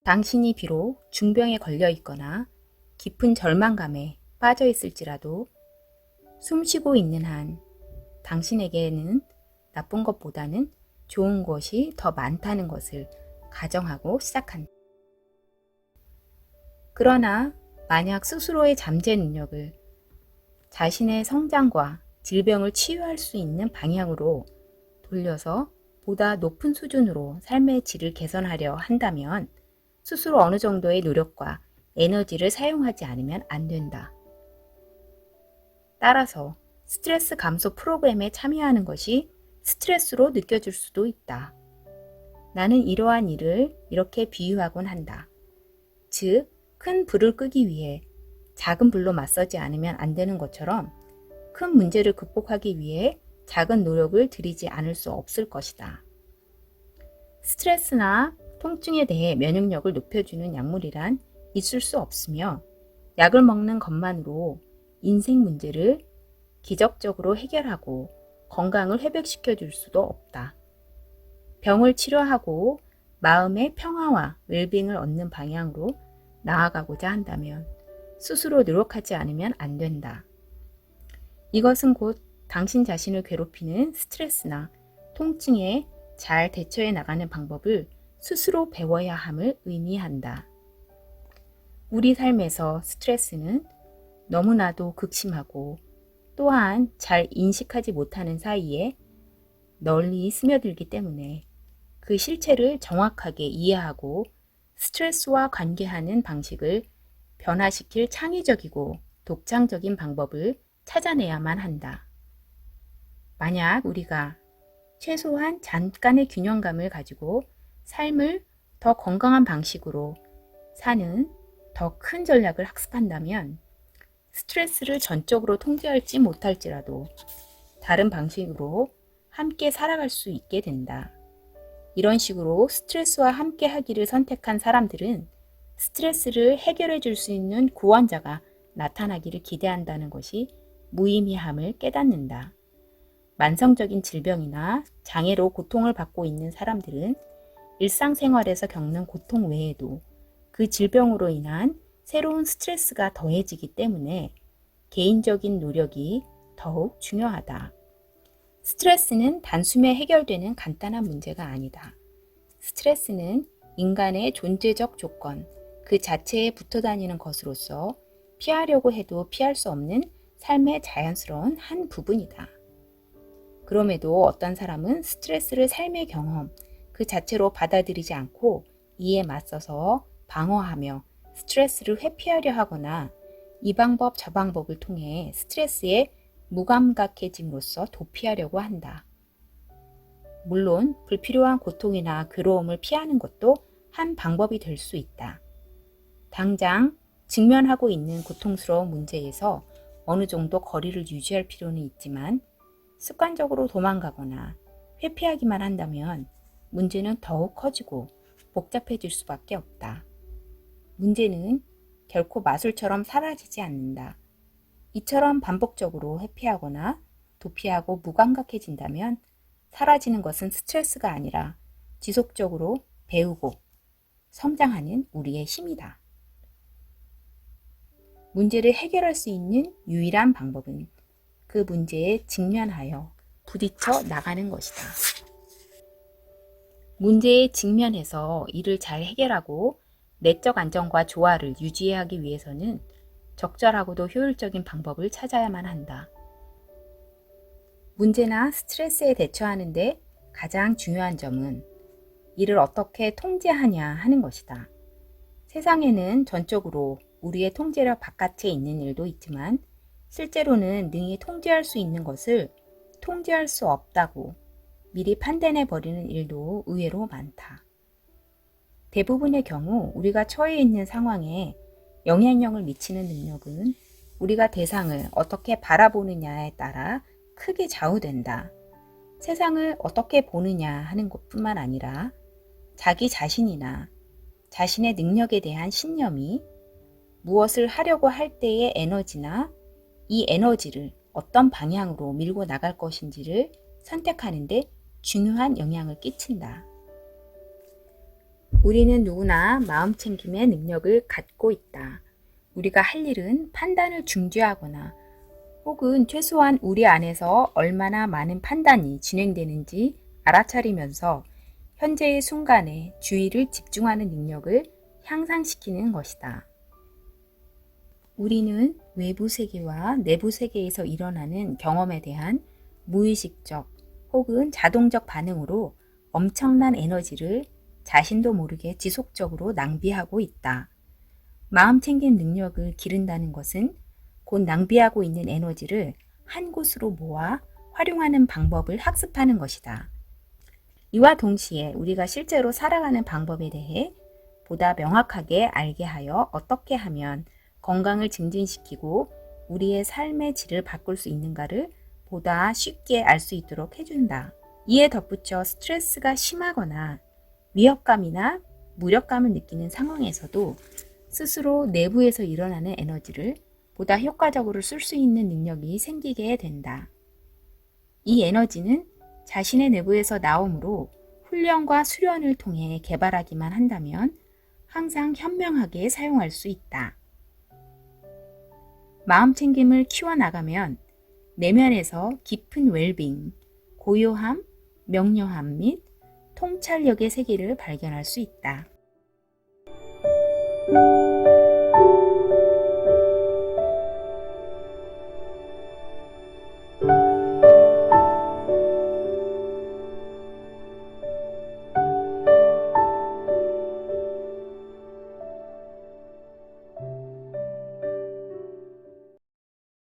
당신이 비록 중병에 걸려 있거나 깊은 절망감에 빠져 있을지라도 숨쉬고 있는 한 당신에게는 나쁜 것보다는 좋은 것이 더 많다는 것을 가정하고 시작한다. 그러나 만약 스스로의 잠재 능력을 자신의 성장과 질병을 치유할 수 있는 방향으로 돌려서 보다 높은 수준으로 삶의 질을 개선하려 한다면 스스로 어느 정도의 노력과 에너지를 사용하지 않으면 안 된다. 따라서 스트레스 감소 프로그램에 참여하는 것이 스트레스로 느껴질 수도 있다. 나는 이러한 일을 이렇게 비유하곤 한다. 즉, 큰 불을 끄기 위해 작은 불로 맞서지 않으면 안 되는 것처럼 큰 문제를 극복하기 위해 작은 노력을 들이지 않을 수 없을 것이다. 스트레스나 통증에 대해 면역력을 높여주는 약물이란 있을 수 없으며 약을 먹는 것만으로 인생 문제를 기적적으로 해결하고 건강을 회복시켜 줄 수도 없다. 병을 치료하고 마음의 평화와 웰빙을 얻는 방향으로 나아가고자 한다면 스스로 노력하지 않으면 안 된다. 이것은 곧 당신 자신을 괴롭히는 스트레스나 통증에 잘 대처해 나가는 방법을 스스로 배워야 함을 의미한다. 우리 삶에서 스트레스는 너무나도 극심하고 또한 잘 인식하지 못하는 사이에 널리 스며들기 때문에 그 실체를 정확하게 이해하고 스트레스와 관계하는 방식을 변화시킬 창의적이고 독창적인 방법을 찾아내야만 한다. 만약 우리가 최소한 잠깐의 균형감을 가지고 삶을 더 건강한 방식으로 사는 더 큰 전략을 학습한다면 스트레스를 전적으로 통제할지 못할지라도 다른 방식으로 함께 살아갈 수 있게 된다. 이런 식으로 스트레스와 함께 하기를 선택한 사람들은 스트레스를 해결해 줄 수 있는 구원자가 나타나기를 기대한다는 것이 무의미함을 깨닫는다. 만성적인 질병이나 장애로 고통을 받고 있는 사람들은 일상생활에서 겪는 고통 외에도 그 질병으로 인한 새로운 스트레스가 더해지기 때문에 개인적인 노력이 더욱 중요하다. 스트레스는 단숨에 해결되는 간단한 문제가 아니다. 스트레스는 인간의 존재적 조건, 그 자체에 붙어 다니는 것으로서 피하려고 해도 피할 수 없는 삶의 자연스러운 한 부분이다. 그럼에도 어떤 사람은 스트레스를 삶의 경험, 그 자체로 받아들이지 않고 이에 맞서서 방어하며 스트레스를 회피하려 하거나 이 방법 저 방법을 통해 스트레스에 무감각해짐으로써 도피하려고 한다. 물론 불필요한 고통이나 괴로움을 피하는 것도 한 방법이 될 수 있다. 당장 직면하고 있는 고통스러운 문제에서 어느 정도 거리를 유지할 필요는 있지만 습관적으로 도망가거나 회피하기만 한다면 문제는 더욱 커지고 복잡해질 수밖에 없다. 문제는 결코 마술처럼 사라지지 않는다. 이처럼 반복적으로 회피하거나 도피하고 무감각해진다면 사라지는 것은 스트레스가 아니라 지속적으로 배우고 성장하는 우리의 힘이다. 문제를 해결할 수 있는 유일한 방법은 그 문제에 직면하여 부딪혀 나가는 것이다. 문제에 직면해서 이를 잘 해결하고 내적 안정과 조화를 유지하기 위해서는 적절하고도 효율적인 방법을 찾아야만 한다. 문제나 스트레스에 대처하는데 가장 중요한 점은 이를 어떻게 통제하냐 하는 것이다. 세상에는 전적으로 우리의 통제력 바깥에 있는 일도 있지만 실제로는 능히 통제할 수 있는 것을 통제할 수 없다고 미리 판단해 버리는 일도 의외로 많다. 대부분의 경우 우리가 처해 있는 상황에 영향력을 미치는 능력은 우리가 대상을 어떻게 바라보느냐에 따라 크게 좌우된다. 세상을 어떻게 보느냐 하는 것뿐만 아니라 자기 자신이나 자신의 능력에 대한 신념이 무엇을 하려고 할 때의 에너지나 이 에너지를 어떤 방향으로 밀고 나갈 것인지를 선택하는 데 중요한 영향을 끼친다. 우리는 누구나 마음 챙김의 능력을 갖고 있다. 우리가 할 일은 판단을 중지하거나 혹은 최소한 우리 안에서 얼마나 많은 판단이 진행되는지 알아차리면서 현재의 순간에 주의를 집중하는 능력을 향상시키는 것이다. 우리는 외부 세계와 내부 세계에서 일어나는 경험에 대한 무의식적 혹은 자동적 반응으로 엄청난 에너지를 자신도 모르게 지속적으로 낭비하고 있다. 마음 챙김 능력을 기른다는 것은 곧 낭비하고 있는 에너지를 한 곳으로 모아 활용하는 방법을 학습하는 것이다. 이와 동시에 우리가 실제로 살아가는 방법에 대해 보다 명확하게 알게 하여 어떻게 하면 건강을 증진시키고 우리의 삶의 질을 바꿀 수 있는가를 보다 쉽게 알 수 있도록 해준다. 이에 덧붙여 스트레스가 심하거나 위협감이나 무력감을 느끼는 상황에서도 스스로 내부에서 일어나는 에너지를 보다 효과적으로 쓸 수 있는 능력이 생기게 된다. 이 에너지는 자신의 내부에서 나오므로 훈련과 수련을 통해 개발하기만 한다면 항상 현명하게 사용할 수 있다. 마음 챙김을 키워나가면 내면에서 깊은 웰빙, 고요함, 명료함 및 통찰력의 세계를 발견할 수 있다.